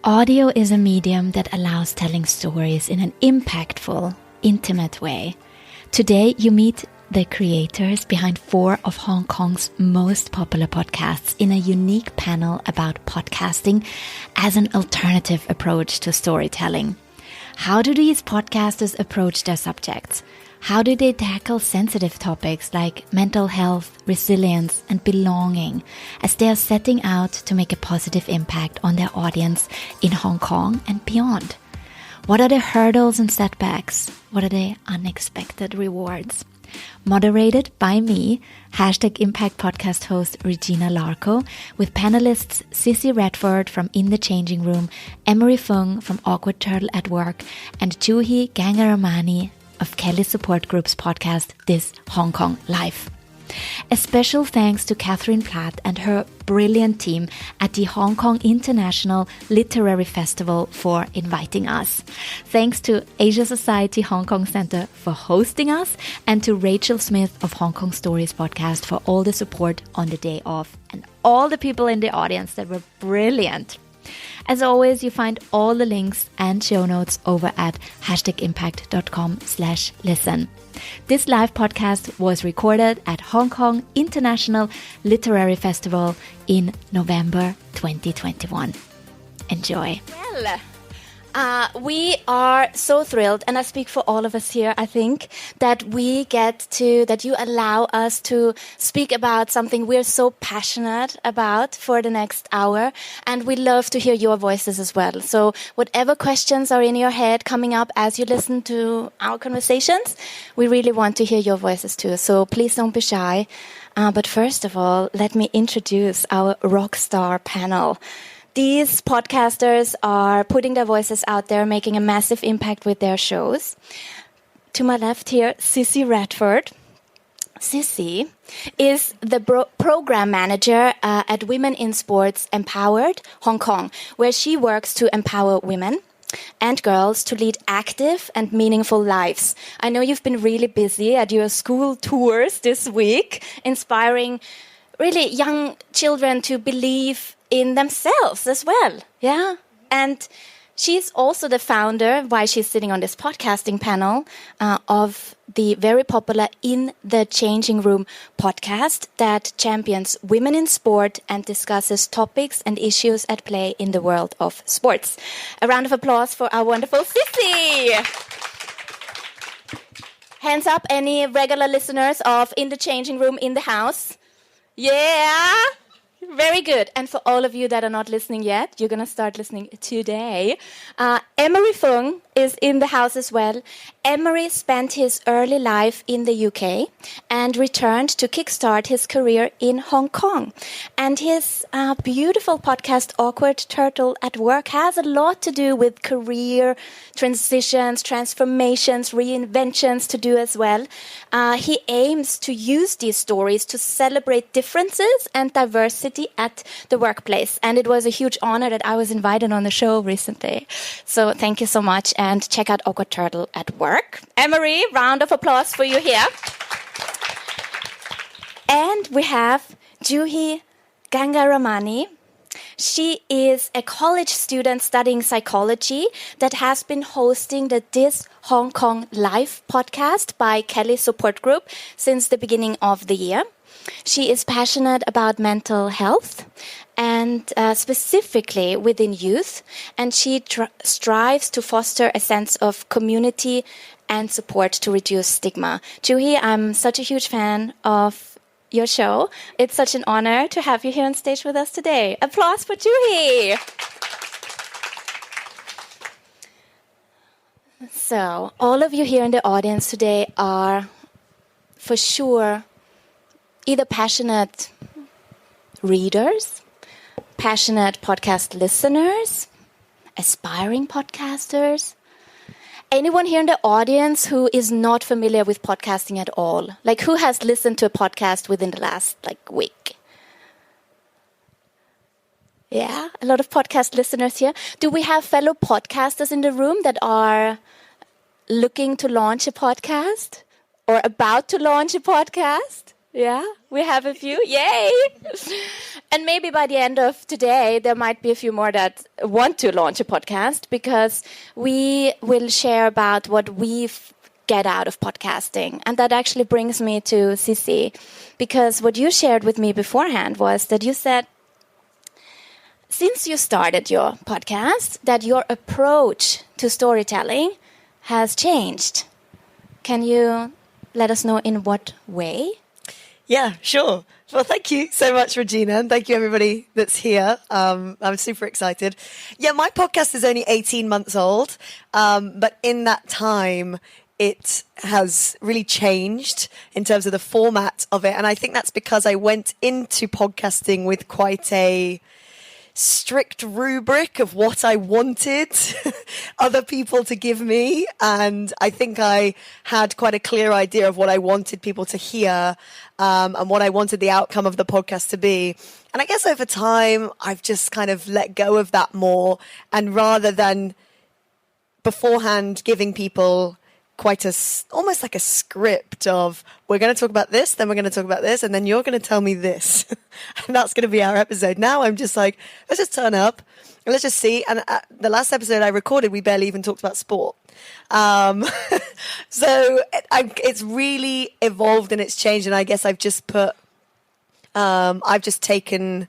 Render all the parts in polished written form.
Audio is a medium that allows telling stories in an impactful, intimate way. Today, you meet the creators behind 4 of Hong Kong's most popular podcasts in a unique panel about podcasting as an alternative approach to storytelling. How do these podcasters approach their subjects? How do they tackle sensitive topics like mental health, resilience, and belonging as they are setting out to make a positive impact on their audience in Hong Kong and beyond? What are the hurdles and setbacks? What are the unexpected rewards? Moderated by me, #Impact podcast host Regina Larko, with panelists Cissy Radford from In the Changing Room, Emery Fung from Awkward Turtle at Work, and Juhi Gagaramani of KELY support group's podcast, This Hong Kong Life. A special thanks to Catherine Platt and her brilliant team at the Hong Kong International Literary Festival for inviting us. Thanks to Asia Society Hong Kong Centre for hosting us, and to Rachel Smith of Hong Kong Stories podcast for all the support on the day off, and all the people in the audience that were brilliant. As always, you find all the links and show notes over at #impact.com/listen. This live podcast was recorded at Hong Kong International Literary Festival in November 2021. Enjoy. Well, we are so thrilled, and I speak for all of us here, I think, that you allow us to speak about something we're so passionate about for the next hour, and we love to hear your voices as well. So whatever questions are in your head coming up as you listen to our conversations, we really want to hear your voices too. So please don't be shy. But first of all, let me introduce our rock star panel. These podcasters are putting their voices out there, making a massive impact with their shows. To my left here, Cissy Radford. Cissy is the program manager at Women in Sports Empowered Hong Kong, where she works to empower women and girls to lead active and meaningful lives. I know you've been really busy at your school tours this week, inspiring really young children to believe in themselves as well. Yeah. And she's also the founder, why she's sitting on this podcasting panel, of the very popular In the Changing Room podcast that champions women in sport and discusses topics and issues at play in the world of sports. A round of applause for our wonderful Cissy. Hands up, any regular listeners of In the Changing Room in the house? Yeah. Very good. And for all of you that are not listening yet, you're going to start listening today. Emery Fung is in the house as well. Emery spent his early life in the UK and returned to kickstart his career in Hong Kong. And his beautiful podcast, Awkward Turtle at Work, has a lot to do with career transitions, transformations, reinventions to do as well. He aims to use these stories to celebrate differences and diversity at the workplace. And it was a huge honor that I was invited on the show recently. So thank you so much, and check out Awkward Turtle at Work. Emery, round of applause for you here. And we have Juhi Gagaramani. She is a college student studying psychology that has been hosting the This Hong Kong Life podcast by KELY support group since the beginning of the year. She is passionate about mental health and specifically within youth, and she strives to foster a sense of community and support to reduce stigma. Juhi, I'm such a huge fan of your show. It's such an honor to have you here on stage with us today. Applause for Juhi. So, all of you here in the audience today are, for sure, either passionate readers, passionate podcast listeners, aspiring podcasters. Anyone here in the audience who is not familiar with podcasting at all? Like, who has listened to a podcast within the last, week? Yeah, a lot of podcast listeners here. Do we have fellow podcasters in the room that are looking to launch a podcast or about to launch a podcast? Yeah, we have a few. Yay! And maybe by the end of today, there might be a few more that want to launch a podcast, because we will share about what we get out of podcasting. And that actually brings me to Cissy, because what you shared with me beforehand was that you said, since you started your podcast, that your approach to storytelling has changed. Can you let us know in what way? Yeah, sure. Well, thank you so much, Regina, and thank you everybody that's here. I'm super excited. Yeah, my podcast is only 18 months old, but in that time, it has really changed in terms of the format of it. And I think that's because I went into podcasting with quite a strict rubric of what I wanted other people to give me. And I think I had quite a clear idea of what I wanted people to hear, and what I wanted the outcome of the podcast to be. And I guess over time, I've just kind of let go of that more. And rather than beforehand giving people quite almost like a script of, we're going to talk about this, then we're going to talk about this, and then you're going to tell me this. And that's going to be our episode. Now I'm just like, let's just turn up and let's just see. And the last episode I recorded, we barely even talked about sport. So it's really evolved and it's changed. And I guess I've just taken,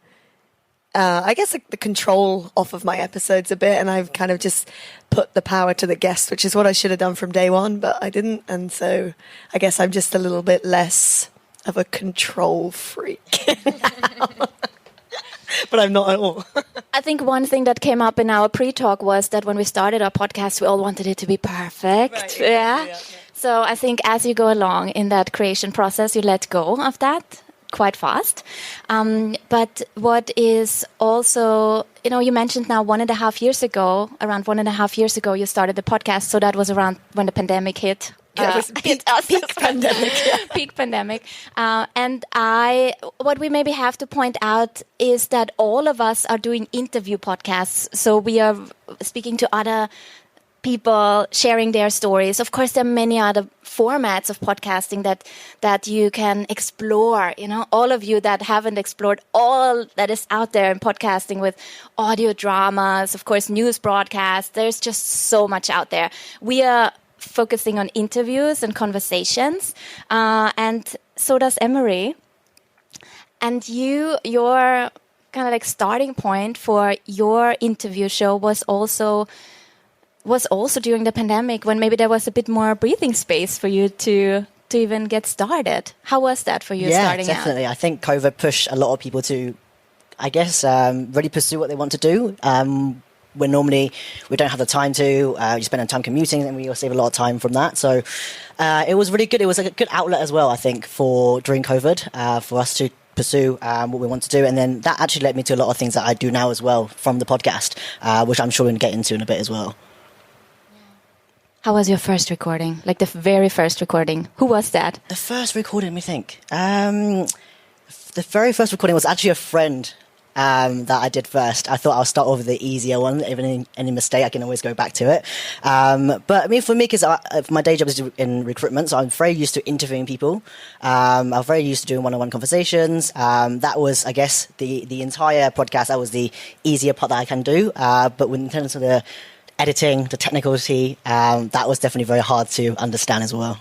I guess, the control off of my episodes a bit, and I've kind of just put the power to the guest, which is what I should have done from day one, but I didn't. And so I guess I'm just a little bit less of a control freak now. But I'm not at all. I think one thing that came up in our pre-talk was that when we started our podcast, we all wanted it to be perfect. Right, yeah. So I think as you go along in that creation process, you let go of that quite fast. But what is also, you mentioned now around 1.5 years ago, you started the podcast. So that was around when the pandemic hit. Yeah, it was peak pandemic. Yeah. Peak pandemic. And what we maybe have to point out is that all of us are doing interview podcasts. So we are speaking to other people, sharing their stories. Of course, there are many other formats of podcasting that you can explore. All of you that haven't explored all that is out there in podcasting, with audio dramas, of course, news broadcasts. There's just so much out there. We are focusing on interviews and conversations, and so does Emery. And your kind of like starting point for your interview show was also during the pandemic, when maybe there was a bit more breathing space for you to even get started. How was that for you starting out? Yeah, definitely. I think COVID pushed a lot of people to, I guess, really pursue what they want to do. When normally we don't have the time to, you spend time commuting, and we will save a lot of time from that. So it was really good. It was a good outlet as well, I think, during COVID, for us to pursue what we want to do. And then that actually led me to a lot of things that I do now as well from the podcast, which I'm sure we'll get into in a bit as well. How was your first recording? Like the very first recording? Who was that? The first recording, we think. The very first recording was actually a friend that I did first. I thought I'll start off with the easier one. Even any mistake, I can always go back to it. But I mean, for me, because my day job is in recruitment, so I'm very used to interviewing people. I'm very used to doing one-on-one conversations. That was, I guess, the entire podcast. That was the easier part that I can do. But in terms of the editing, the technicality, that was definitely very hard to understand as well.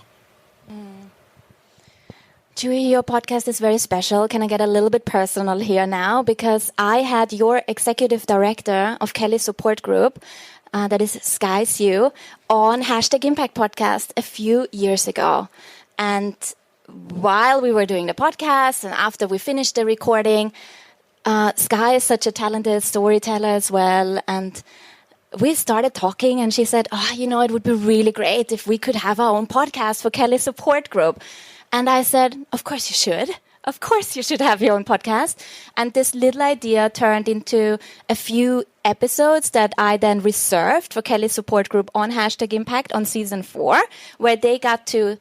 Juhi, your podcast is very special. Can I get a little bit personal here now? Because I had your executive director of KELY support group, that is Sky Sue, on #Impact podcast a few years ago. And while we were doing the podcast and after we finished the recording, Sky is such a talented storyteller as well. And we started talking, and she said, it would be really great if we could have our own podcast for KELY support group. And I said, of course you should. Of course you should have your own podcast. And this little idea turned into a few episodes that I then reserved for KELY support group on #Impact on season 4, where they got to,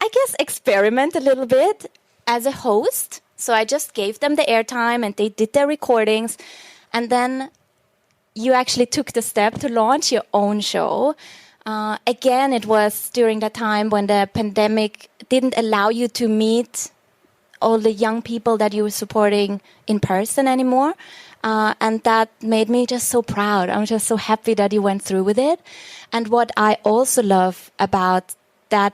I guess, experiment a little bit as a host. So I just gave them the airtime and they did their recordings. And then you actually took the step to launch your own show. Again, it was during that time when the pandemic didn't allow you to meet all the young people that you were supporting in person anymore. And that made me just so proud. I'm just so happy that you went through with it. And what I also love about that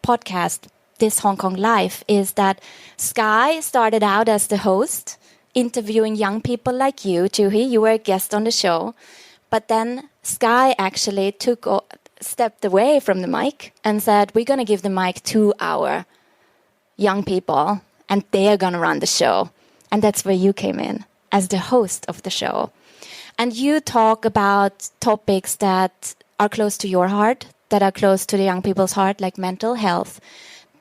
podcast, This Hong Kong Life, is that Sky started out as the host, interviewing young people like you, Juhi. You were a guest on the show. But then Sky actually stepped away from the mic and said, we're going to give the mic to our young people, and they're going to run the show. And that's where you came in as the host of the show. And you talk about topics that are close to your heart, that are close to the young people's heart, like mental health,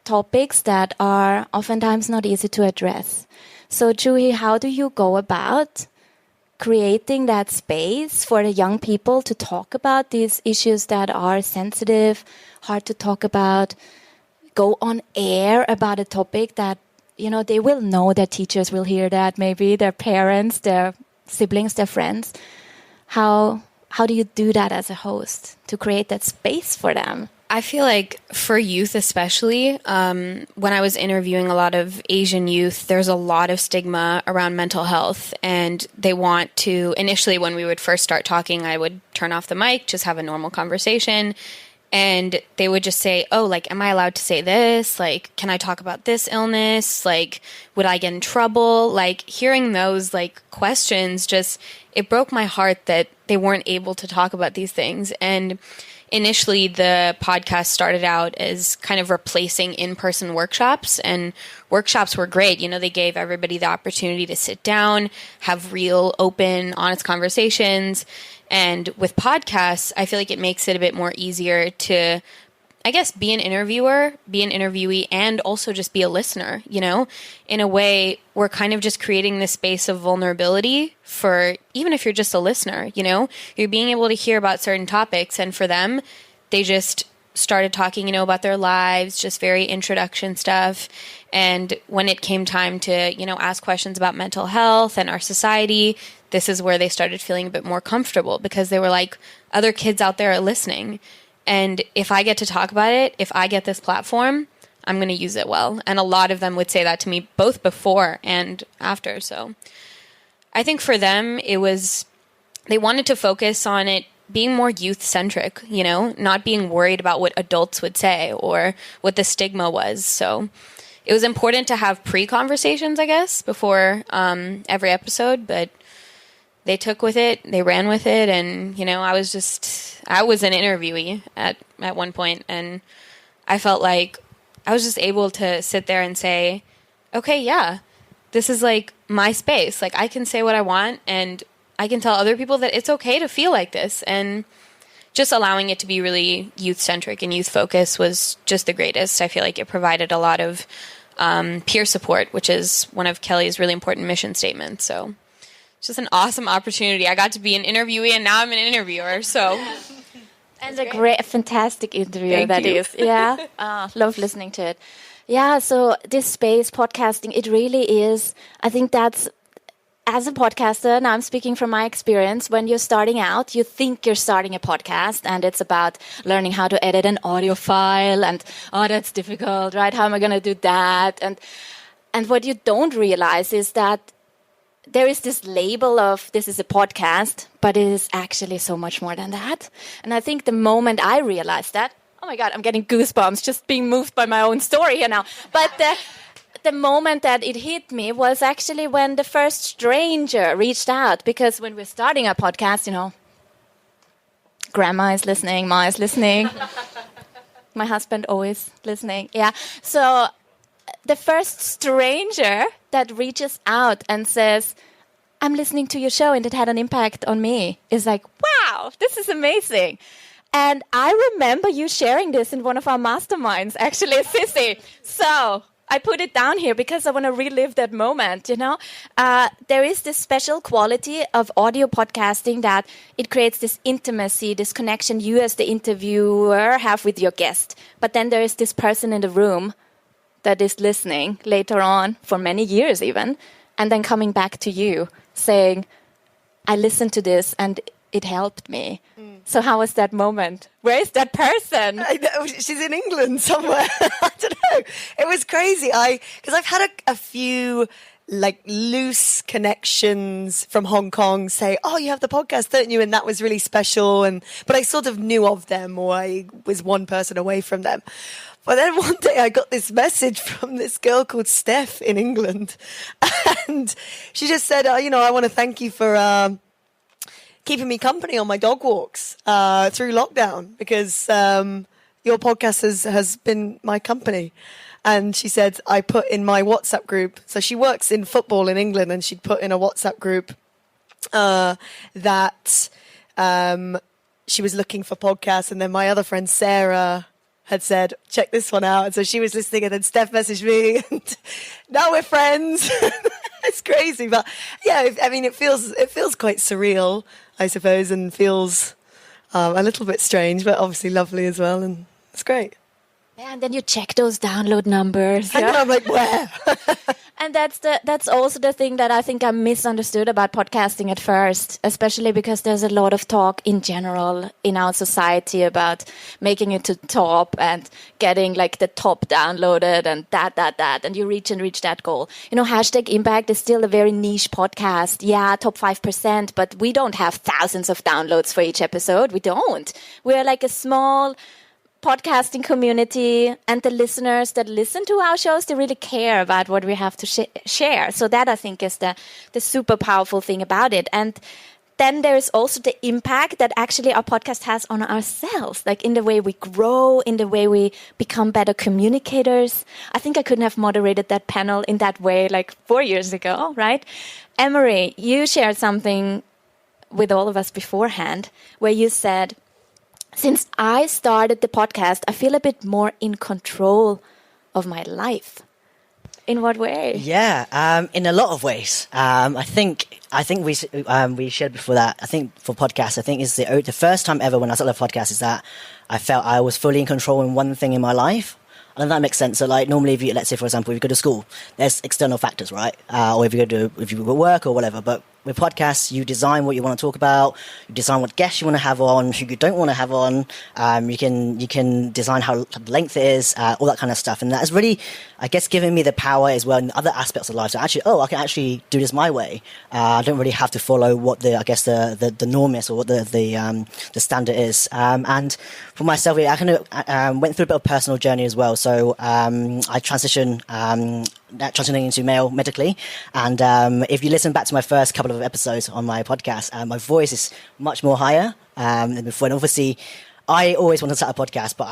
topics that are oftentimes not easy to address. So, Juhi, how do you go about creating that space for the young people to talk about these issues that are sensitive, hard to talk about, go on air about a topic that, you know, they will know, their teachers will hear that, maybe their parents, their siblings, their friends. How do you do that as a host to create that space for them? I feel like for youth especially, when I was interviewing a lot of Asian youth, there's a lot of stigma around mental health, and they want to, initially when we would first start talking, I would turn off the mic, just have a normal conversation, and they would just say, oh, like, am I allowed to say this? Like, can I talk about this illness? Like, would I get in trouble? Like, hearing those, like, questions just, it broke my heart that they weren't able to talk about these things. And initially, the podcast started out as kind of replacing in-person workshops, and workshops were great. You know, they gave everybody the opportunity to sit down, have real, open, honest conversations. And with podcasts, I feel like it makes it a bit more easier to, I guess, be an interviewer, be an interviewee, and also just be a listener, you know? In a way, we're kind of just creating this space of vulnerability for, even if you're just a listener, you know? You're being able to hear about certain topics, and for them, they just started talking, you know, about their lives, just very introduction stuff. And when it came time to, you know, ask questions about mental health and our society, this is where they started feeling a bit more comfortable, because they were like, other kids out there are listening. And if I get to talk about it, if I get this platform, I'm going to use it well. And a lot of them would say that to me both before and after. So I think for them, it was, they wanted to focus on it being more youth-centric, you know, not being worried about what adults would say or what the stigma was. So it was important to have pre-conversations, I guess, before every episode, but they took with it, they ran with it, and, you know, I was an interviewee at one point, and I felt like I was just able to sit there and say, okay, yeah, this is like my space. Like, I can say what I want, and I can tell other people that it's okay to feel like this, and just allowing it to be really youth-centric and youth-focused was just the greatest. I feel like it provided a lot of peer support, which is one of KELY's really important mission statements, so it's just an awesome opportunity. I got to be an interviewee, and now I'm an interviewer. So, and a fantastic interview that is. Yeah, love listening to it. Yeah, so this space, podcasting, it really is. I think that's, as a podcaster, now I'm speaking from my experience, when you're starting out, you think you're starting a podcast, and it's about learning how to edit an audio file, and, oh, that's difficult, right? How am I going to do that? And what you don't realize is that there is this label of this is a podcast, but it is actually so much more than that. And I think the moment I realized that, oh my God, I'm getting goosebumps just being moved by my own story here now. But the moment that it hit me was actually when the first stranger reached out, because when we're starting a podcast, you know, grandma is listening, ma is listening, my husband always listening. Yeah. So the first stranger that reaches out and says, I'm listening to your show and it had an impact on me, is like, wow, this is amazing. And I remember you sharing this in one of our masterminds, actually, Cissy. So I put it down here because I want to relive that moment, you know. There is this special quality of audio podcasting that it creates this intimacy, this connection you as the interviewer have with your guest. But then there is this person in the room that is listening later on for many years even, and then coming back to you saying, I listened to this and it helped me. So how was that moment? Where is that person? She's in England somewhere. I don't know. It was crazy. Because I've had a few like loose connections from Hong Kong say, oh, you have the podcast, don't you? And that was really special. But I sort of knew of them, or I was one person away from them. But then one day I got this message from this girl called Steph in England. And she just said, I want to thank you for keeping me company on my dog walks through lockdown, because your podcast has been my company. And she said, I put in my WhatsApp group. So she works in football in England, and she'd put in a WhatsApp group that she was looking for podcasts. And then my other friend, Sarah, had said, check this one out. And so she was listening, and then Steph messaged me, and now we're friends. It's crazy. But yeah, I mean, it feels quite surreal, I suppose, and feels a little bit strange, but obviously lovely as well. And it's great. Yeah, and then you check those download numbers. And then I'm like, where? And that's also the thing that I think I misunderstood about podcasting at first, especially because there's a lot of talk in general in our society about making it to top and getting like the top downloaded and that, and you reach that goal. Hashtag Impact is still a very niche podcast. Yeah, top 5%, but we don't have thousands of downloads for each episode. We don't. We're like a small podcasting community, and the listeners that listen to our shows, they really care about what we have to share. So that, I think, is the super powerful thing about it. And then there's also the impact that actually our podcast has on ourselves, like in the way we grow, in the way we become better communicators. I think I couldn't have moderated that panel in that way like 4 years ago, right? Emery, you shared something with all of us beforehand where you said, since I started the podcast, I feel a bit more in control of my life. In what way? Yeah, in a lot of ways. I think we shared before that. I think for podcasts, I think is the first time ever when I started a podcast is that I felt I was fully in control in one thing in my life. I don't know if that makes sense. So, like, normally, let's say, for example, if you go to school, there's external factors, right? Or if you go to work or whatever. But with podcasts, you design what you want to talk about. You design what guests you want to have on, who you don't want to have on. You can design how the length it is, all that kind of stuff. And that's really, I guess, giving me the power as well in other aspects of life. So actually, I can actually do this my way. I don't really have to follow what the norm is or what the standard is. And for myself, I kind of went through a bit of personal journey as well. So I transitioning into male medically, and if you listen back to my first couple of episodes on my podcast, my voice is much more higher than before. And obviously, I always wanted to start a podcast, but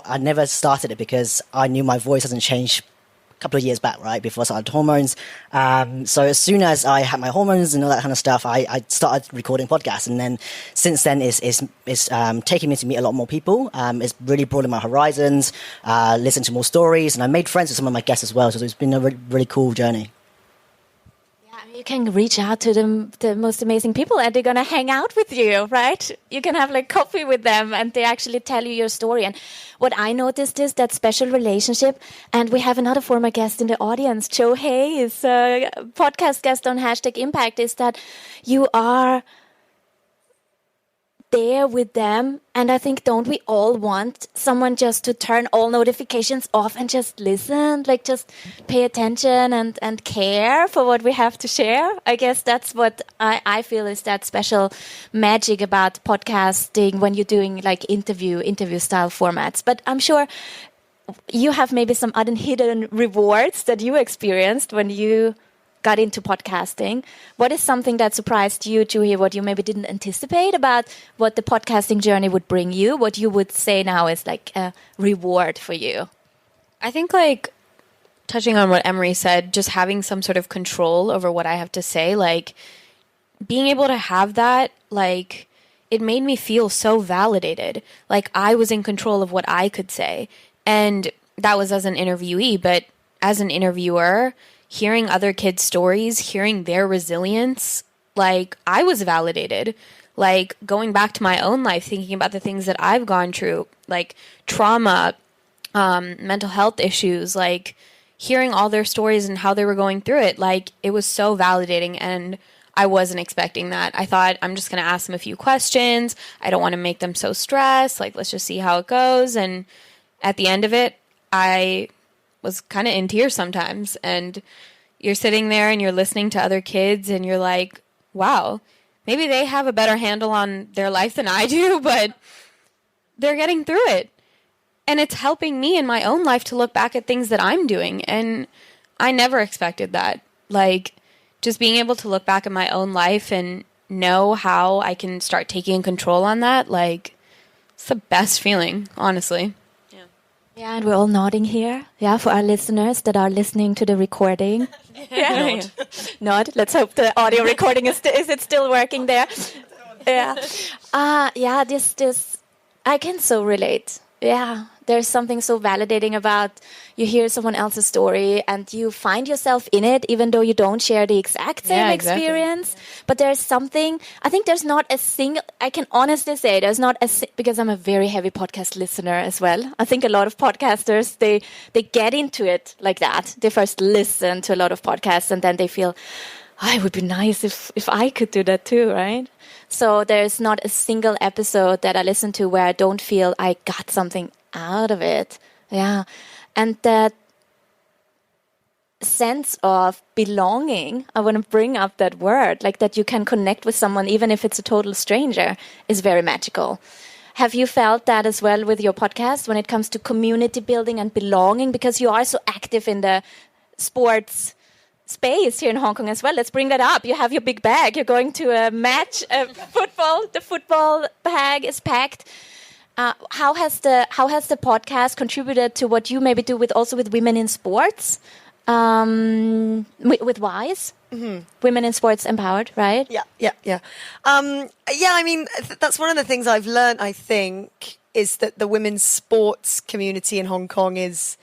I never started it because I knew my voice hasn't changed couple of years back, right, before I started hormones. So as soon as I had my hormones and all that kind of stuff, I started recording podcasts. And then since then, it's taking me to meet a lot more people. It's really broadened my horizons, listen to more stories, and I made friends with some of my guests as well. So it's been a really, really cool journey. You can reach out to the most amazing people, and they're going to hang out with you, right? You can have like coffee with them, and they actually tell you your story. And what I noticed is that special relationship. And we have another former guest in the audience, Juhi, is a podcast guest on Hashtag Impact, is that you are there with them. And I think, don't we all want someone just to turn all notifications off and just listen, like just pay attention and care for what we have to share? I guess that's what I feel is that special magic about podcasting when you're doing like interview style formats. But I'm sure you have maybe some other hidden rewards that you experienced when you got into podcasting. What is something that surprised you, Juhi, what you maybe didn't anticipate about what the podcasting journey would bring you, what you would say now is like a reward for you? I think, like, touching on what Emery said, just having some sort of control over what I have to say, like, being able to have that, like, it made me feel so validated. Like, I was in control of what I could say. And that was as an interviewee, but as an interviewer, hearing other kids' stories, hearing their resilience, like, I was validated. Like, going back to my own life, thinking about the things that I've gone through, like trauma, mental health issues, like, hearing all their stories and how they were going through it, like, it was so validating, and I wasn't expecting that. I thought, I'm just going to ask them a few questions. I don't want to make them so stressed. Like, let's just see how it goes. And at the end of it, I was kind of in tears sometimes. And you're sitting there and you're listening to other kids and you're like, wow, maybe they have a better handle on their life than I do, but they're getting through it. And it's helping me in my own life to look back at things that I'm doing. And I never expected that. Like, just being able to look back at my own life and know how I can start taking control on that, like, it's the best feeling, honestly. Yeah, and we're all nodding here. Yeah, for our listeners that are listening to the recording. Yeah. Nod. Let's hope the audio recording is it still working there? Yeah. Yeah, this I can so relate. Yeah. There's something so validating about you hear someone else's story and you find yourself in it, even though you don't share the exact same experience. But there's something, I think there's not a single, I can honestly say there's not because I'm a very heavy podcast listener as well. I think a lot of podcasters, they get into it like that. They first listen to a lot of podcasts and then they feel, it would be nice if I could do that too, right? So there's not a single episode that I listen to where I don't feel I got something out of it. Yeah. And that sense of belonging, I want to bring up that word, like that you can connect with someone even if it's a total stranger, is very magical. Have you felt that as well with your podcast when it comes to community building and belonging? Because you are so active in the sports space here in Hong Kong as well. Let's bring that up. You have your big bag. You're going to a match, football. The football bag is packed. How has the podcast contributed to what you maybe do with women in sports, with WISE? Mm-hmm. Women in Sports Empowered, right? Yeah. I mean, that's one of the things I've learned, I think, is that the women's sports community in Hong Kong is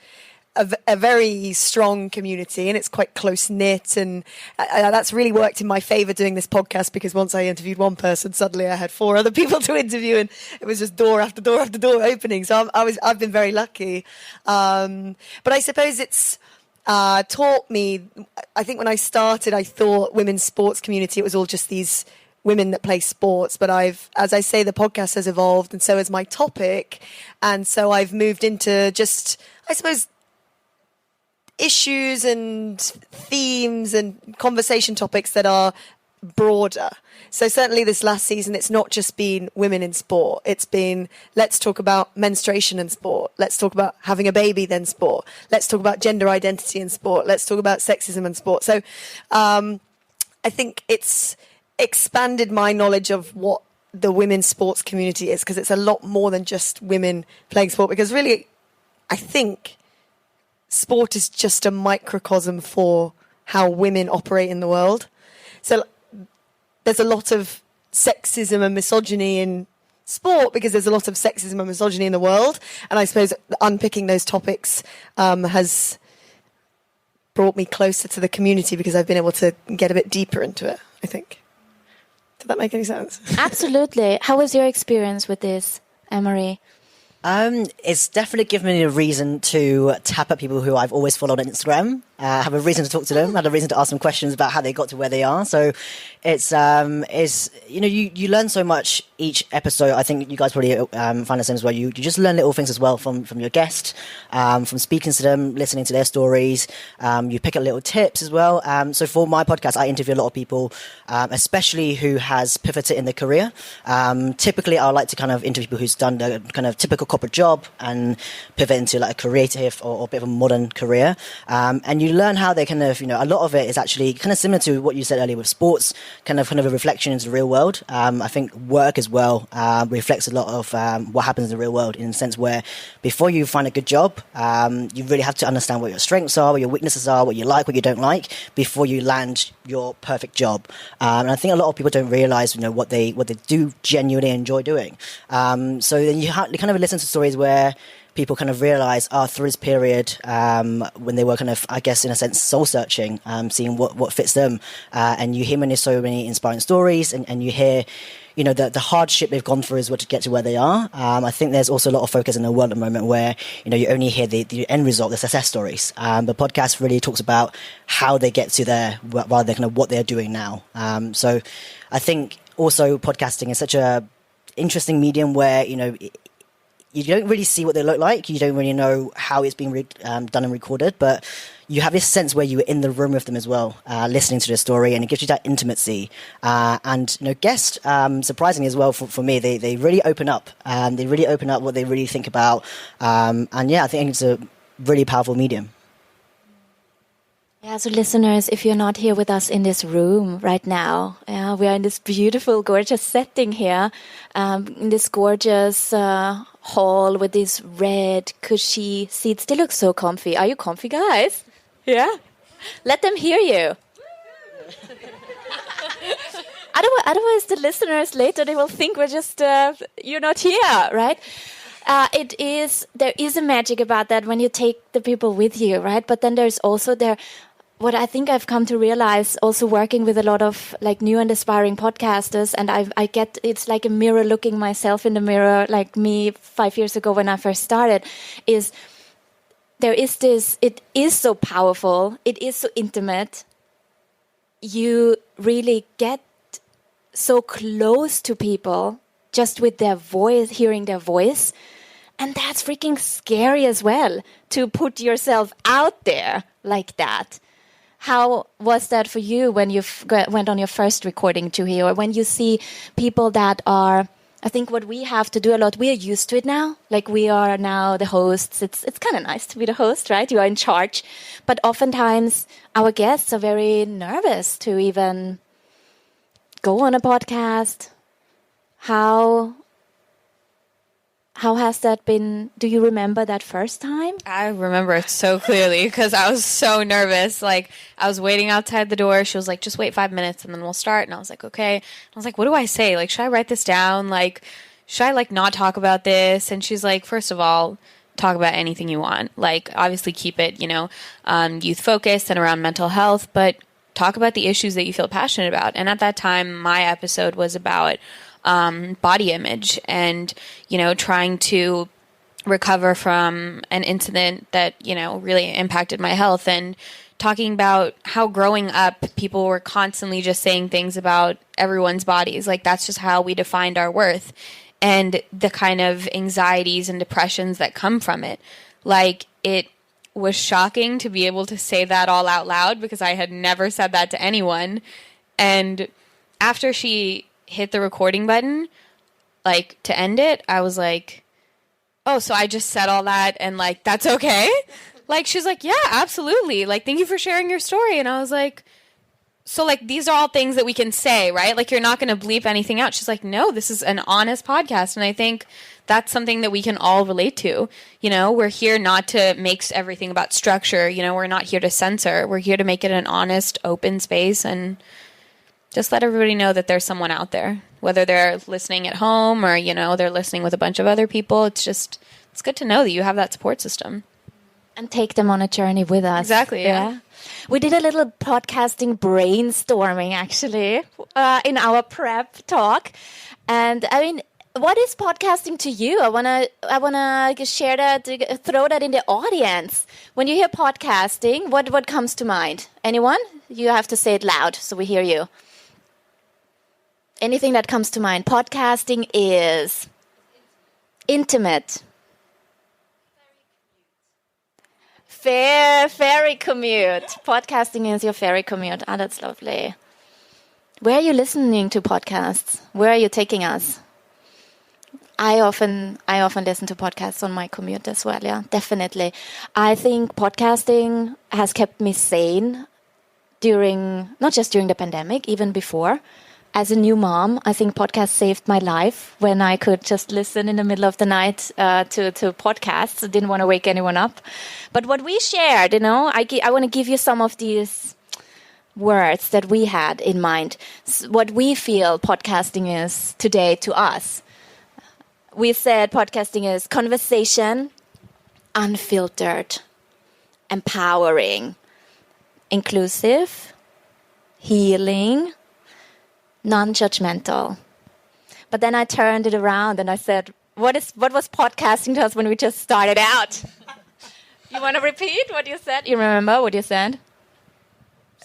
a very strong community, and it's quite close-knit, and that's really worked in my favour doing this podcast, because once I interviewed one person, suddenly I had 4 other people to interview, and it was just door after door after door opening. So I've been very lucky. But I suppose it's taught me, I think when I started, I thought women's sports community, it was all just these women that play sports, but as I say, the podcast has evolved, and so has my topic, and so I've moved into just, I suppose, issues and themes and conversation topics that are broader. So certainly this last season, it's not just been women in sport. It's been, let's talk about menstruation in sport. Let's talk about having a baby then sport. Let's talk about gender identity in sport. Let's talk about sexism in sport. So I think it's expanded my knowledge of what the women's sports community is, because it's a lot more than just women playing sport, because really, I think sport is just a microcosm for how women operate in the world. So there's a lot of sexism and misogyny in sport because there's a lot of sexism and misogyny in the world. And I suppose unpicking those topics has brought me closer to the community because I've been able to get a bit deeper into it, I think. Did that make any sense? Absolutely. How was your experience with this, Emery? It's definitely given me a reason to tap at people who I've always followed on Instagram, have a reason to talk to them, have a reason to ask them questions about how they got to where they are. So it's you learn so much each episode. I think you guys probably find the same as well. You just learn little things as well from your guest, from speaking to them, listening to their stories. You pick up little tips as well. So for my podcast, I interview a lot of people, especially who has pivoted in their career. Typically, I like to kind of interview people who's done the kind of typical corporate job and pivot into like a creative or a bit of a modern career. And you learn how they kind of, a lot of it is actually kind of similar to what you said earlier with sports, kind of a reflection into the real world. I think work as well reflects a lot of what happens in the real world, in a sense where before you find a good job, you really have to understand what your strengths are, what your weaknesses are, what you like, what you don't like, before you land your perfect job. And I think a lot of people don't realize, what they do genuinely enjoy doing. So then you kind of listen to stories where people kind of realize, through this period, when they were kind of, I guess, in a sense, soul searching, seeing what fits them. And you hear so many inspiring stories, and you hear, the hardship they've gone through as well to get to where they are. I think there's also a lot of focus in the world at the moment where, you only hear the end result, the success stories. The podcast really talks about how they get to there rather than kind of what they're doing now. So I think also podcasting is such a interesting medium where, you don't really see what they look like. You don't really know how it's being done and recorded, but you have this sense where you were in the room with them as well, listening to the story, and it gives you that intimacy. And guests, surprisingly as well for me, they really open up. They really open up what they really think about. And yeah, I think it's a really powerful medium. Yeah, so listeners, if you're not here with us in this room right now, we are in this beautiful, gorgeous setting here, in this gorgeous hall with these red, cushy seats. They look so comfy. Are you comfy, guys? Yeah? Let them hear you. Otherwise, the listeners later, they will think we're just, you're not here, right? There is a magic about that when you take the people with you, right? But then there's also what I think I've come to realize also working with a lot of like new and aspiring podcasters, and I get, it's like a mirror looking myself in the mirror, like me 5 years ago when I first started, is there is this, it is so powerful, it is so intimate, you really get so close to people just with their voice, hearing their voice, and that's freaking scary as well, to put yourself out there like that. How was that for you when you went on your first recording, Juhi, or when you see people that are, I think what we have to do a lot, we are used to it now. Like we are now the hosts. It's kind of nice to be the host, right? You are in charge. But oftentimes our guests are very nervous to even go on a podcast. How has that been? Do you remember that first time? I remember it so clearly because I was so nervous. Like, I was waiting outside the door. She was like, just wait 5 minutes and then we'll start. And I was like, okay. I was like, what do I say? Like, should I write this down? Like, should I, like, not talk about this? And she's like, first of all, talk about anything you want. Like, obviously keep it, youth focused and around mental health, but talk about the issues that you feel passionate about. And at that time, my episode was about body image and, trying to recover from an incident that, really impacted my health, and talking about how growing up, people were constantly just saying things about everyone's bodies. Like, that's just how we defined our worth, and the kind of anxieties and depressions that come from it. Like, it was shocking to be able to say that all out loud because I had never said that to anyone. And after she hit the recording button, like, to end it, I was like, oh, so I just said all that and, like, that's okay? Like, she's like, yeah, absolutely. Like, thank you for sharing your story. And I was like, so, like, these are all things that we can say, right? Like, you're not going to bleep anything out. She's like, no, this is an honest podcast. And I think that's something that we can all relate to. We're here not to make everything about structure. We're not here to censor. We're here to make it an honest, open space and just let everybody know that there's someone out there, whether they're listening at home or, they're listening with a bunch of other people. It's good to know that you have that support system. And take them on a journey with us. Exactly, yeah. We did a little podcasting brainstorming, actually, in our prep talk. And, I mean, what is podcasting to you? I wanna share that, throw that in the audience. When you hear podcasting, what comes to mind? Anyone? You have to say it loud so we hear you. Anything that comes to mind. Podcasting is intimate. Ferry commute. Podcasting is your ferry commute. Oh, that's lovely. Where are you listening to podcasts? Where are you taking us? I often listen to podcasts on my commute as well. Yeah, definitely. I think podcasting has kept me sane not just during the pandemic, even before. As a new mom, I think podcasts saved my life when I could just listen in the middle of the night to podcasts. I didn't want to wake anyone up. But what we shared, I want to give you some of these words that we had in mind, what we feel podcasting is today to us. We said podcasting is conversation, unfiltered, empowering, inclusive, healing, non-judgmental. But then I turned it around and I said, what was podcasting to us when we just started out? You want to repeat what you said? You remember what you said?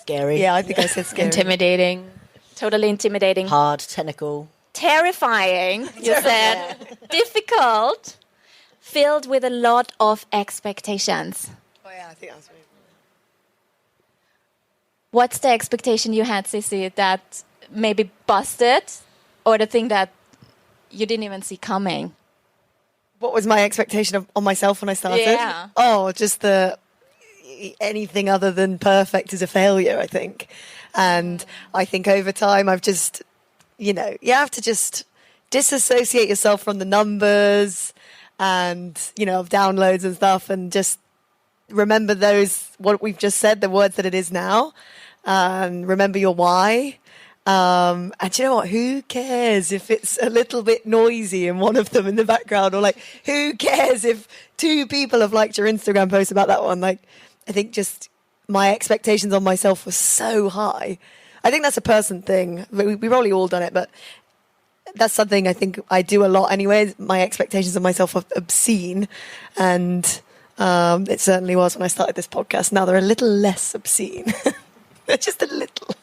Scary. Yeah, I think I said scary. Intimidating. Totally intimidating. Hard, technical. Terrifying, you said. Difficult. filled with a lot of expectations. Oh yeah, I think that's me. What's the expectation you had, Cissy, that maybe busted, or the thing that you didn't even see coming? What was my expectation on myself when I started? Yeah. Oh, just anything other than perfect is a failure, I think. And I think over time I've just, you have to just disassociate yourself from the numbers and, of downloads and stuff, and just remember what we've just said, the words that it is now. Remember your why. And you know what? Who cares if it's a little bit noisy and one of them in the background, or like, who cares if 2 people have liked your Instagram post about that one? Like, I think just my expectations on myself were so high. I think that's a person thing. We've probably all done it, but that's something I think I do a lot anyway. My expectations of myself are obscene. And it certainly was when I started this podcast. Now they're a little less obscene. Just a little.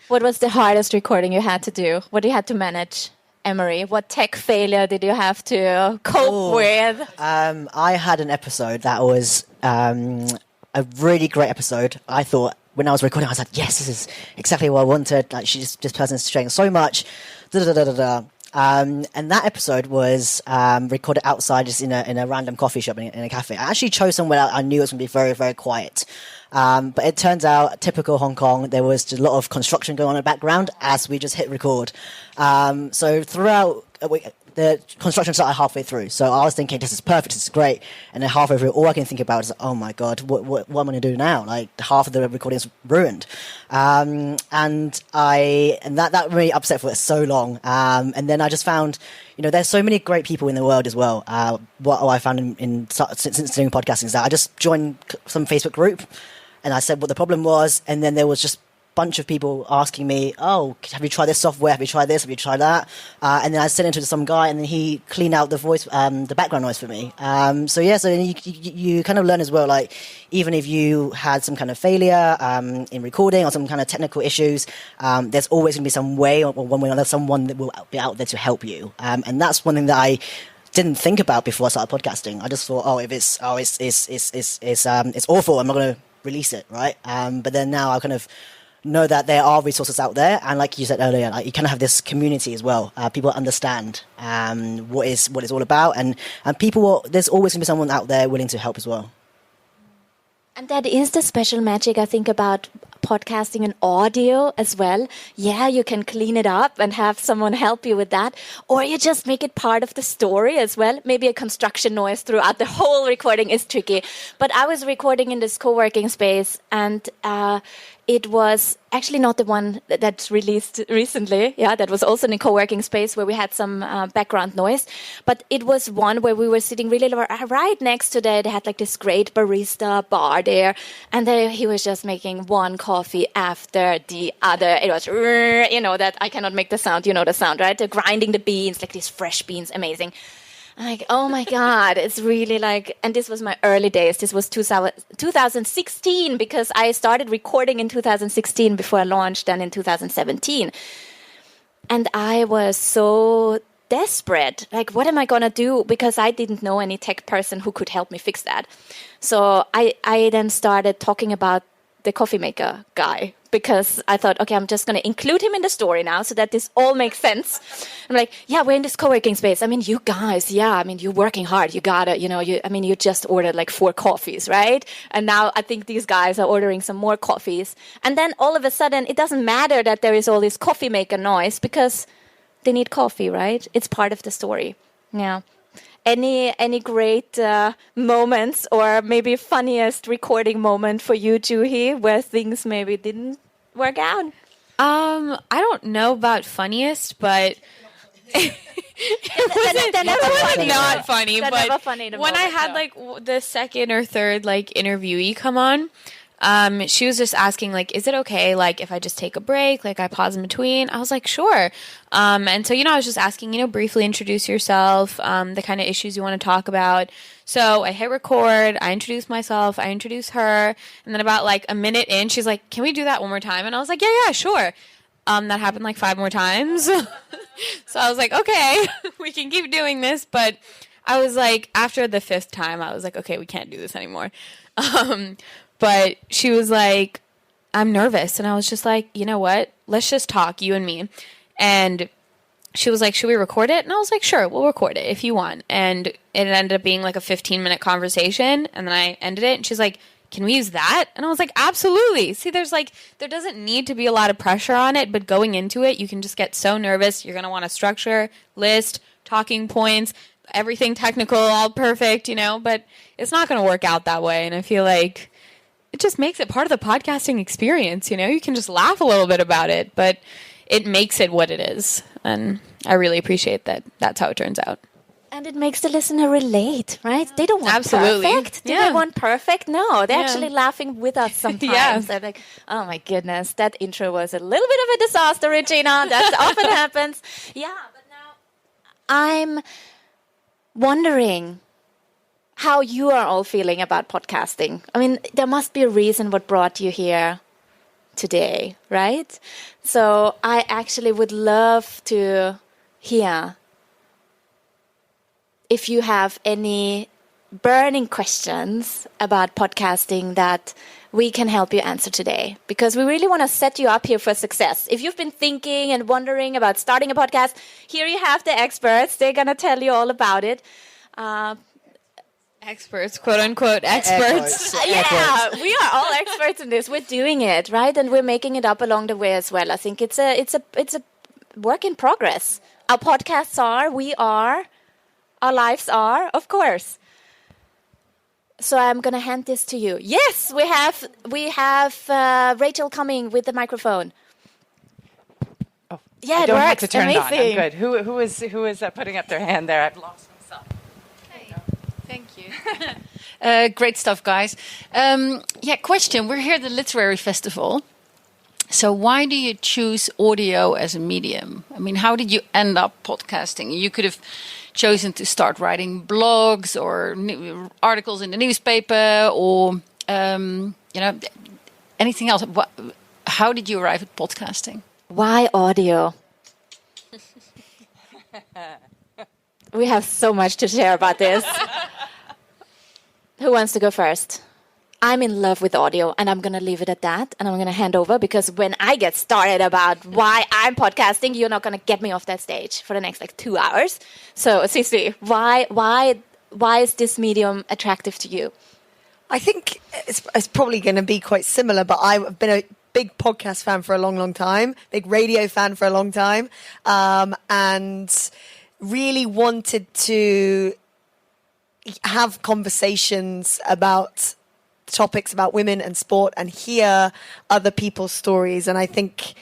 What was the hardest recording you had to do? What you had to manage, Emery? What tech failure did you have to cope with? I had an episode that was a really great episode. I thought when I was recording, I was like, yes, this is exactly what I wanted. Like, this person's sharing so much. And that episode was recorded outside, just in a random coffee shop in a cafe. I actually chose somewhere I knew it was going to be very, very quiet. But it turns out, typical Hong Kong, there was just a lot of construction going on in the background as we just hit record. So throughout, the construction started halfway through. So I was thinking, this is perfect, this is great. And then halfway through, all I can think about is, oh my God, what am I going to do now? Like, half of the recording is ruined. And that really upset for so long. And then I just found, there's so many great people in the world as well. What I found since doing podcasting is that I just joined some Facebook group, and I said what the problem was, and then there was just bunch of people asking me, oh, have you tried this software? Have you tried this? Have you tried that? And then I sent it to some guy, and then he cleaned out the voice, the background noise for me. So you kind of learn as well, like, even if you had some kind of failure in recording or some kind of technical issues, there's always going to be some way or one way or another, someone that will be out there to help you. And that's one thing that I didn't think about before I started podcasting. I just thought, if it's awful, I'm not going to release it, right? But then now I kind of know that there are resources out there, and like you said earlier, like, you kind of have this community as well. People understand what it's all about, and people there's always going to be someone out there willing to help as well. And that is the special magic, I think, about podcasting and audio as well. Yeah, you can clean it up and have someone help you with that. Or you just make it part of the story as well. Maybe a construction noise throughout the whole recording is tricky. But I was recording in this co-working space, and it was actually not the one that's released recently. Yeah, that was also in a co-working space where we had some background noise. But it was one where we were sitting really right next to they had like this great barista bar there. And he was just making one coffee after the other. It was, that I cannot make the sound. You know the sound, right? They're grinding the beans, like these fresh beans, amazing. I'm like, oh my God, it's really like, and this was my early days. This was 2016, because I started recording in 2016 before I launched then in 2017. And I was so desperate. Like, what am I going to do? Because I didn't know any tech person who could help me fix that. So I then started talking about the coffee maker guy, because I thought, okay, I'm just going to include him in the story now so that this all makes sense. I'm like, yeah, we're in this co-working space. I mean, you guys, you're working hard. You gotta, you just ordered like 4 coffees, right? And now I think these guys are ordering some more coffees. And then all of a sudden, it doesn't matter that there is all this coffee maker noise, because they need coffee, right? It's part of the story. Yeah. Any great moments, or maybe funniest recording moment for you, Juhi, where things maybe didn't work out? I don't know about funniest, but it was not funny. But when I had like the second or third like interviewee come on, she was just asking, like, is it okay, like, if I just take a break, like, I pause in between? I was like, sure. And so, I was just asking, briefly introduce yourself, the kind of issues you want to talk about. So I hit record, I introduced myself, I introduced her, and then about, like, a minute in, she's like, can we do that one more time? And I was like, yeah, sure. That happened, like, 5 more times. So I was like, okay, we can keep doing this, but I was like, after the 5th time, I was like, okay, we can't do this anymore. But she was like, I'm nervous. And I was just like, you know what? Let's just talk, you and me. And she was like, should we record it? And I was like, sure, we'll record it if you want. And it ended up being like a 15-minute conversation. And then I ended it. And she's like, can we use that? And I was like, absolutely. See, there doesn't need to be a lot of pressure on it. But going into it, you can just get so nervous. You're going to want a structure, list, talking points, everything technical, all perfect, But it's not going to work out that way. And I feel like it just makes it part of the podcasting experience, You can just laugh a little bit about it. But it makes it what it is. And I really appreciate that that's how it turns out. And it makes the listener relate, right? They don't want perfect. Do they want perfect? No, they're actually laughing with us sometimes. They're like, oh my goodness, that intro was a little bit of a disaster, Regina. That often happens. Yeah, but now I'm wondering how you are all feeling about podcasting. I mean, there must be a reason what brought you here today, right? So I actually would love to hear if you have any burning questions about podcasting that we can help you answer today, because we really want to set you up here for success. If you've been thinking and wondering about starting a podcast, here you have the experts. They're going to tell you all about it. Experts, quote unquote, experts. Yeah, we are all experts in this. We're doing it, right? And we're making it up along the way as well. I think it's a work in progress. Our podcasts are, we are, our lives are, of course. So I'm going to hand this to you. Yes, we have Rachel coming with the microphone. Oh, yeah, I it don't works. have to turn Amazing. it on. I'm good. Who is putting up their hand there? I've lost myself. Hey, thank you. Great stuff, guys. Question. We're here at the Literary Festival. So why do you choose audio as a medium? I mean, how did you end up podcasting? You could have chosen to start writing blogs or articles in the newspaper or, anything else. How did you arrive at podcasting? Why audio? We have so much to share about this. Who wants to go first? I'm in love with audio, and I'm going to leave it at that, and I'm going to hand over, because when I get started about why I'm podcasting, you're not going to get me off that stage for the next 2 hours. So, Cissy, why is this medium attractive to you? I think it's probably going to be quite similar, but I've been a big podcast fan for a long, long time, big radio fan for a long time, and really wanted to have conversations about topics about women and sport and hear other people's stories. And I think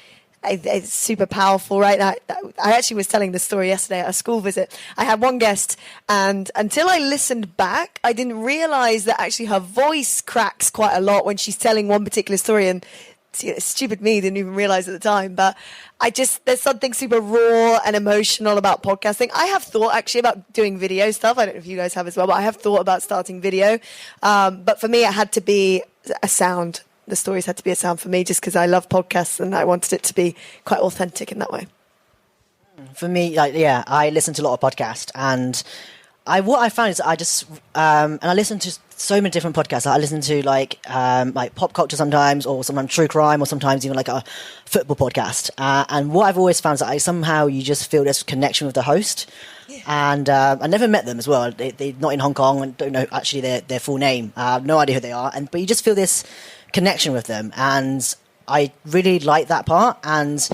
it's super powerful, right? I actually was telling this story yesterday at a school visit. I had one guest, and until I listened back, I didn't realize that actually her voice cracks quite a lot when she's telling one particular story. And stupid me didn't even realize at the time, but there's something super raw and emotional about podcasting. I have thought actually about doing video stuff. I don't know if you guys have as well, but I have thought about starting video. But for me, it had to be a sound. The stories had to be a sound for me, just because I love podcasts and I wanted it to be quite authentic in that way. For me, I listen to a lot of podcasts, and what I found is and I listen to so many different podcasts. I listen to like pop culture sometimes, or sometimes true crime, or sometimes even like a football podcast. And what I've always found is that somehow you just feel this connection with the host. Yeah. And I never met them as well. They're not in Hong Kong and don't know actually their full name. I have no idea who they are. But you just feel this connection with them. And I really like that part. And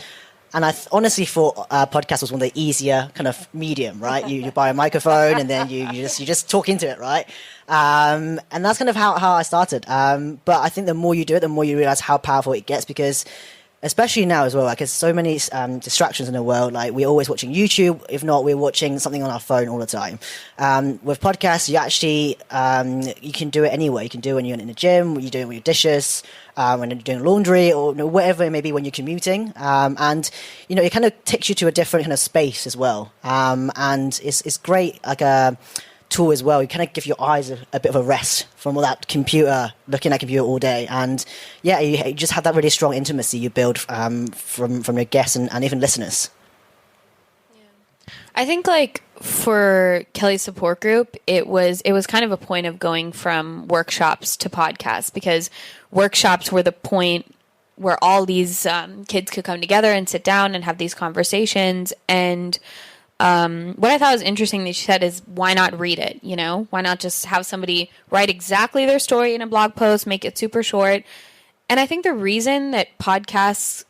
I honestly thought podcast was one of the easier kind of medium, right? You buy a microphone and then you just talk into it, right? And that's kind of how I started. But I think the more you do it, the more you realize how powerful it gets, because especially now as well, like there's so many distractions in the world. Like we're always watching YouTube. If not, we're watching something on our phone all the time. With podcasts, you actually, you can do it anywhere. You can do it when you're in the gym, when you're doing with your dishes, when you're doing laundry, or whatever it may be when you're commuting. And, it kind of takes you to a different kind of space as well. And it's great, like a tool as well. You kind of give your eyes a bit of a rest from all that looking at computer all day. And yeah, you just have that really strong intimacy you build from your guests and even listeners. I think like for KELY's support group, it was kind of a point of going from workshops to podcasts, because workshops were the point where all these kids could come together and sit down and have these conversations. And what I thought was interesting that she said is, why not read it? You know, why not just have somebody write exactly their story in a blog post, make it super short? And I think the reason that podcasts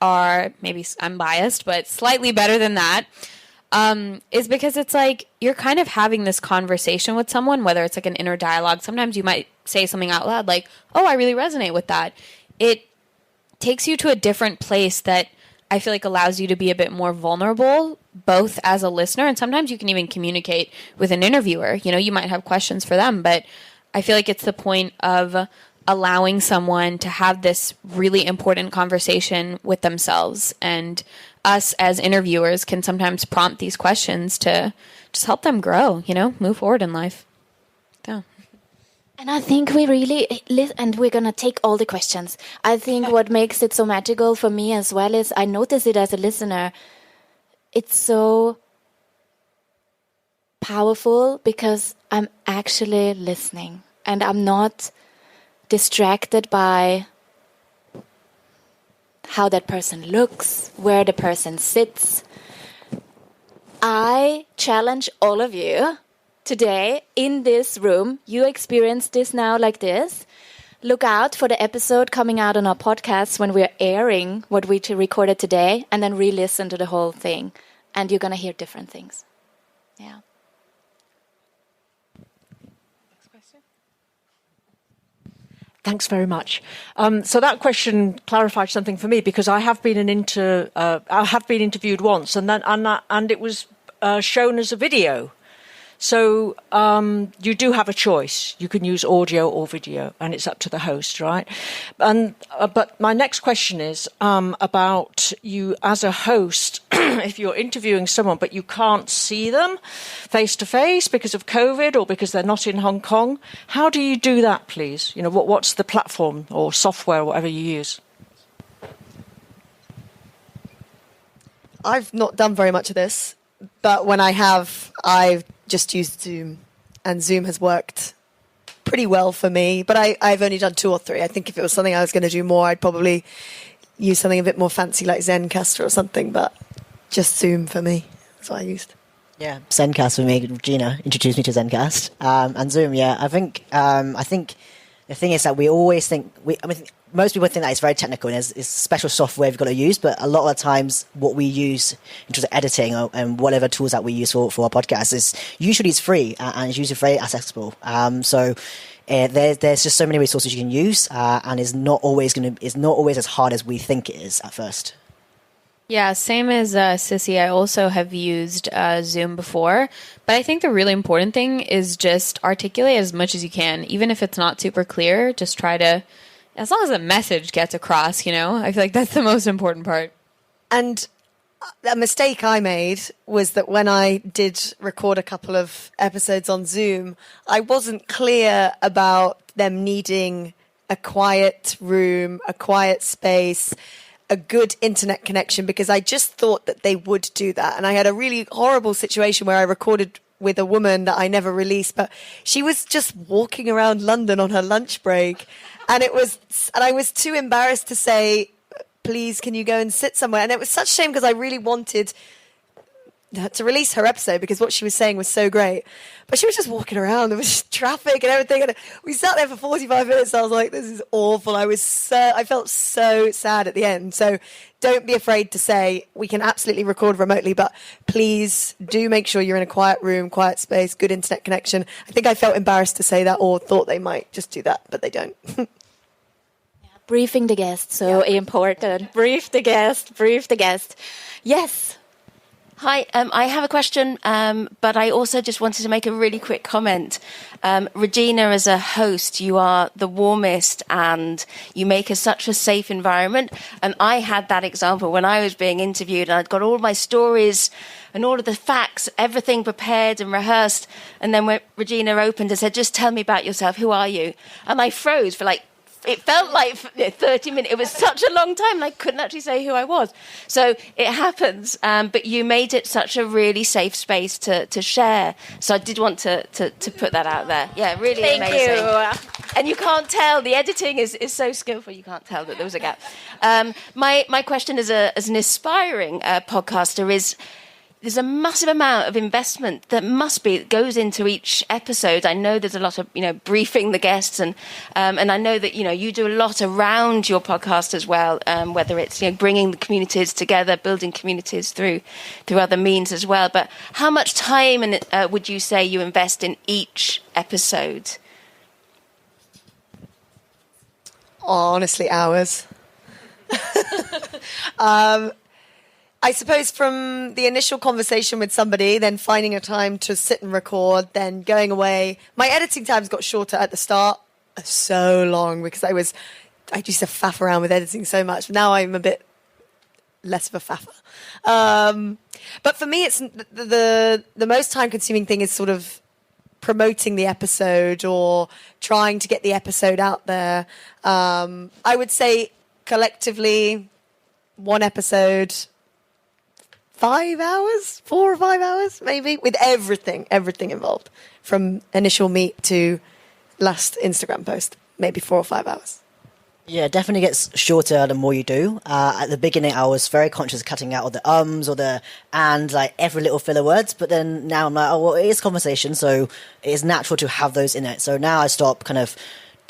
are, maybe I'm biased, but slightly better than that, is because it's like you're kind of having this conversation with someone, whether it's like an inner dialogue. Sometimes you might say something out loud like, oh, I really resonate with that. It takes you to a different place that I feel like allows you to be a bit more vulnerable, both as a listener, and sometimes you can even communicate with an interviewer. You know, you might have questions for them, but I feel like it's the point of allowing someone to have this really important conversation with themselves. And us as interviewers can sometimes prompt these questions to just help them grow, you know, move forward in life. Yeah. And I think we really, and we're going to take all the questions. I think what makes it so magical for me as well is I notice it as a listener. It's so powerful because I'm actually listening and I'm not distracted by how that person looks, where the person sits. I challenge all of you today in this room. You experience this now like this. Look out for the episode coming out on our podcast when we're airing what we recorded today, and then re-listen to the whole thing. And you're going to hear different things. Yeah. Thanks very much. So that question clarified something for me, because I have been interviewed once, and it was shown as a video. So you do have a choice. You can use audio or video, and it's up to the host, right? And but my next question is about you as a host. If you're interviewing someone but you can't see them face to face because of COVID or because they're not in Hong Kong, how do you do that, please? You know, what's the platform or software or whatever you use? I've not done very much of this, but when I have, I've just used Zoom, and Zoom has worked pretty well for me. But I've only done 2 or 3. I think if it was something I was going to do more, I'd probably use something a bit more fancy like Zencaster or something, but just Zoom for me. That's what I used. Yeah, Zencast for me. Regina introduced me to Zencast and Zoom. Yeah, I think the thing is that we always think most people think that it's very technical and it's special software we've got to use, but a lot of the times what we use in terms of editing and whatever tools that we use for our podcast is usually it's free and it's usually very accessible. So there's just so many resources you can use, and it's not always as hard as we think it is at first. Yeah, same as Cissy. I also have used Zoom before, but I think the really important thing is just articulate as much as you can. Even if it's not super clear, just try to, as long as the message gets across, you know, I feel like that's the most important part. And a mistake I made was that when I did record a couple of episodes on Zoom, I wasn't clear about them needing a quiet room, a quiet space, a good internet connection, because I just thought that they would do that. And I had a really horrible situation where I recorded with a woman that I never released, but she was just walking around London on her lunch break. And I was too embarrassed to say, please, can you go and sit somewhere? And it was such a shame because I really wanted to release her episode because what she was saying was so great. But she was just walking around. There was traffic and everything. And we sat there for 45 minutes. I was like, this is awful. I felt so sad at the end. So don't be afraid to say we can absolutely record remotely, but please do make sure you're in a quiet room, quiet space, good internet connection. I think I felt embarrassed to say that or thought they might just do that, but they don't. Briefing the guest, so important. Brief the guest. Yes. Hi, I have a question, but I also just wanted to make a really quick comment. Regina, as a host, you are the warmest and you make such a safe environment. And I had that example when I was being interviewed and I'd got all my stories and all of the facts, everything prepared and rehearsed. And then when Regina opened and said, just tell me about yourself, who are you? And I froze for like it felt like 30 minutes. It was such a long time, and I couldn't actually say who I was. So it happens, but you made it such a really safe space to share. So I did want to put that out there. Yeah, really Thank amazing. you. And you can't tell. The editing is so skillful. You can't tell that there was a gap. My question as an aspiring podcaster is, there's a massive amount of investment that goes into each episode. I know there's a lot of, briefing the guests, and I know that, you do a lot around your podcast as well, whether it's, bringing the communities together, building communities through other means as well. But how much time would you say you invest in each episode? Honestly, hours. I suppose from the initial conversation with somebody, then finding a time to sit and record, then going away. My editing times got shorter at the start, so long, because I used to faff around with editing so much. Now I'm a bit less of a faffer. But for me, it's the most time-consuming thing is sort of promoting the episode or trying to get the episode out there. I would say collectively, one episode, 5 hours, 4 or 5 hours, maybe, with everything involved, from initial meet to last Instagram post, maybe 4 or 5 hours. Yeah, it definitely gets shorter the more you do. At the beginning, I was very conscious of cutting out all the ums or the and, like every little filler words. But then now I'm like, oh, well, it is conversation, so it is natural to have those in it. So now I stop kind of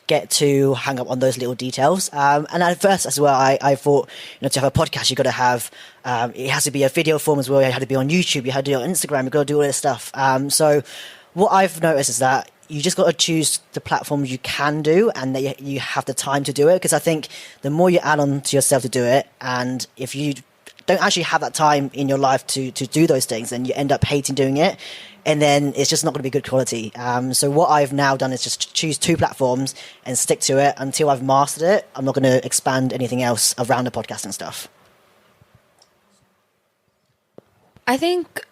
get to hang up on those little details. And at first as well, I thought, to have a podcast, you've got to have, it has to be a video form as well. You had to be on YouTube, you had to do it on Instagram, you've got to do all this stuff. So what I've noticed is that you just got to choose the platforms you can do and that you have the time to do it. Because I think the more you add on to yourself to do it, and if you don't actually have that time in your life to do those things, then you end up hating doing it. And then it's just not going to be good quality. So what I've now done is just choose 2 platforms and stick to it until I've mastered it. I'm not going to expand anything else around the podcasting stuff. I think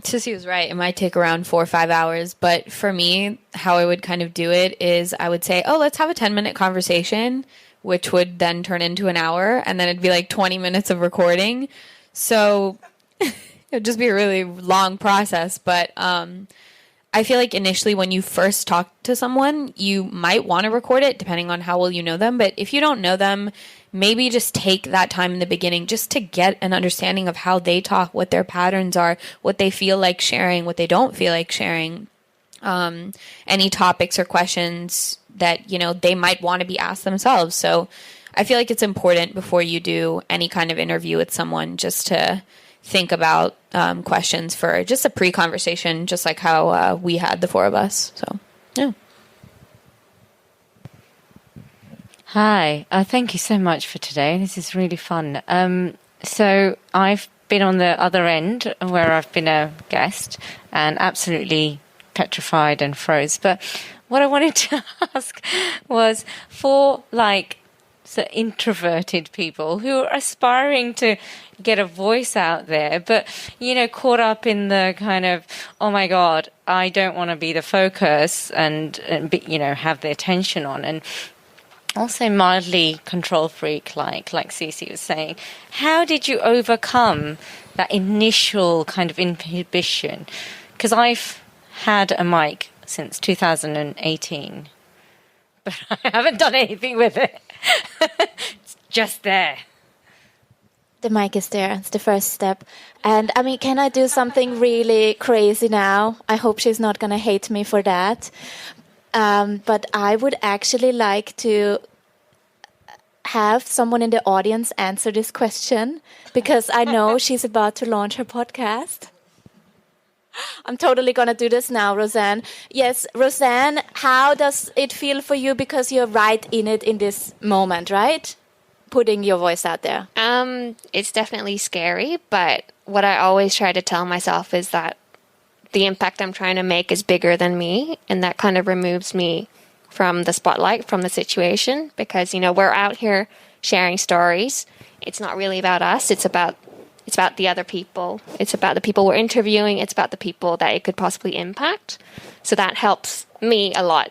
Cissy was right. It might take around 4 or 5 hours. But for me, how I would kind of do it is I would say, let's have a 10-minute conversation, which would then turn into an hour. And then it'd be like 20 minutes of recording. So it would just be a really long process, but I feel like initially when you first talk to someone, you might want to record it depending on how well you know them. But if you don't know them, maybe just take that time in the beginning just to get an understanding of how they talk, what their patterns are, what they feel like sharing, what they don't feel like sharing, any topics or questions that, they might want to be asked themselves. So I feel like it's important before you do any kind of interview with someone just to think about questions for just a pre-conversation, just like how we had, the 4 of us. So, yeah. Hi, thank you so much for today. This is really fun. So I've been on the other end where I've been a guest and absolutely petrified and froze. But what I wanted to ask was for introverted people who are aspiring to get a voice out there, but, caught up in the kind of, oh my God, I don't want to be the focus and have the attention on. And also mildly control freak, like Cissy was saying. How did you overcome that initial kind of inhibition? Because I've had a mic since 2018, but I haven't done anything with it. It's just there. The mic is there. It's the first step. And can I do something really crazy now? I hope she's not going to hate me for that. But I would actually like to have someone in the audience answer this question, because I know she's about to launch her podcast. I'm totally going to do this now, Roseanne. Yes, Roseanne, how does it feel for you? Because you're right in it in this moment, right? Putting your voice out there. It's definitely scary, but what I always try to tell myself is that the impact I'm trying to make is bigger than me, and that kind of removes me from the spotlight, from the situation, because, we're out here sharing stories. It's not really about us. It's about the other people. It's about the people we're interviewing. It's about the people that it could possibly impact. So that helps me a lot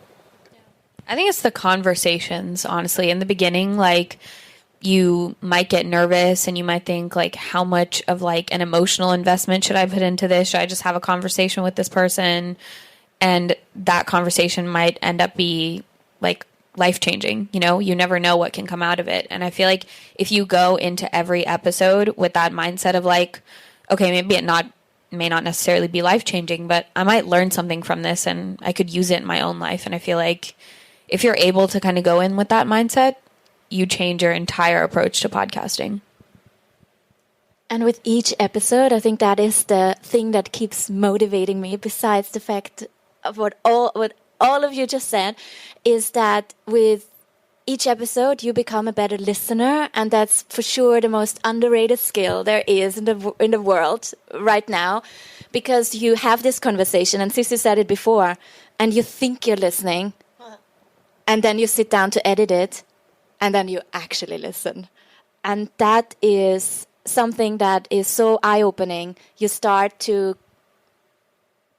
I think it's the conversations, honestly. In the beginning, like, you might get nervous and you might think, like, how much of, like, an emotional investment should I put into this? Should I just have a conversation with this person? And that conversation might end up be, like, life-changing. You know, you never know what can come out of it. And I feel like if you go into every episode with that mindset of, like, okay, maybe it may not necessarily be life-changing, but I might learn something from this and I could use it in my own life. And I feel like if you're able to kind of go in with that mindset, you change your entire approach to podcasting. And with each episode, I think that is the thing that keeps motivating me, besides the fact of what all of you just said, is that with each episode you become a better listener, and that's for sure the most underrated skill there is in the world right now, because you have this conversation, and Cissy said it before, and you think you're listening, and then you sit down to edit it, and then you actually listen. And that is something that is so eye-opening. You start to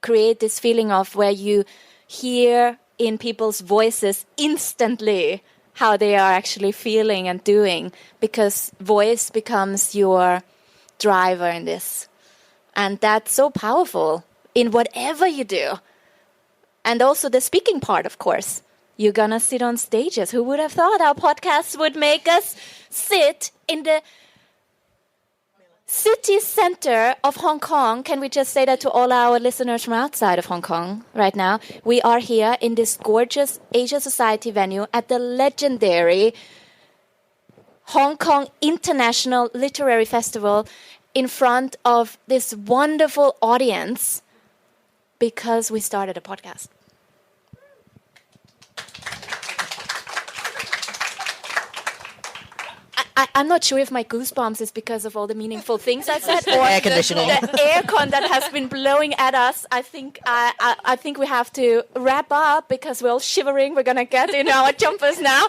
create this feeling of where you hear in people's voices instantly how they are actually feeling and doing, because voice becomes your driver in this. And that's so powerful in whatever you do. And also the speaking part, of course. You're going to sit on stages. Who would have thought our podcast would make us sit in the city center of Hong Kong? Can we just say that to all our listeners from outside of Hong Kong right now? We are here in this gorgeous Asia Society venue at the legendary Hong Kong International Literary Festival in front of this wonderful audience because we started a podcast. I'm not sure if my goosebumps is because of all the meaningful things I said, or air conditioning, the aircon that has been blowing at us. I think we have to wrap up because we're all shivering. We're gonna get in our jumpers now.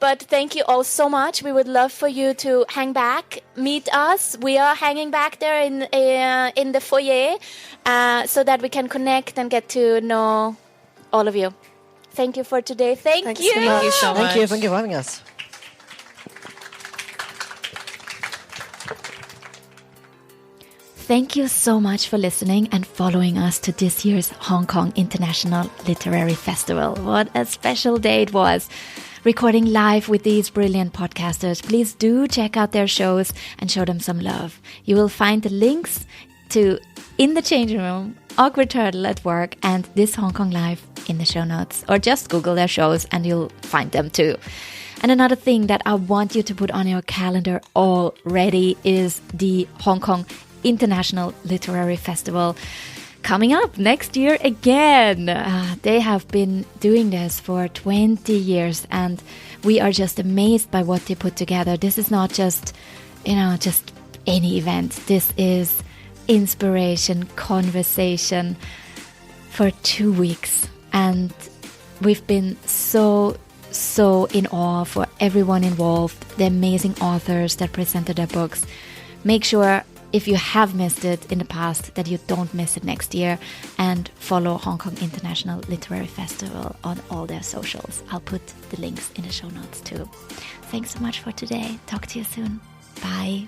But thank you all so much. We would love for you to hang back, meet us. We are hanging back there in the foyer, so that we can connect and get to know all of you. Thank you for today. Thank you. Thank you so much. Thank you for having us. Thank you so much for listening and following us to this year's Hong Kong International Literary Festival. What a special day it was. Recording live with these brilliant podcasters. Please do check out their shows and show them some love. You will find the links to In the Changing Room, Awkward Turtle at Work, and this Hong Kong Live in the show notes. Or just Google their shows and you'll find them too. And another thing that I want you to put on your calendar already is the Hong Kong International Literary Festival coming up next year again. They have been doing this for 20 years and we are just amazed by what they put together. This is not just any event. This is inspiration, conversation for 2 weeks. And we've been so in awe for everyone involved, the amazing authors that presented their books. Make sure, if you have missed it in the past, that you don't miss it next year, and follow Hong Kong International Literary Festival on all their socials. I'll put the links in the show notes too. Thanks so much for today. Talk to you soon. Bye.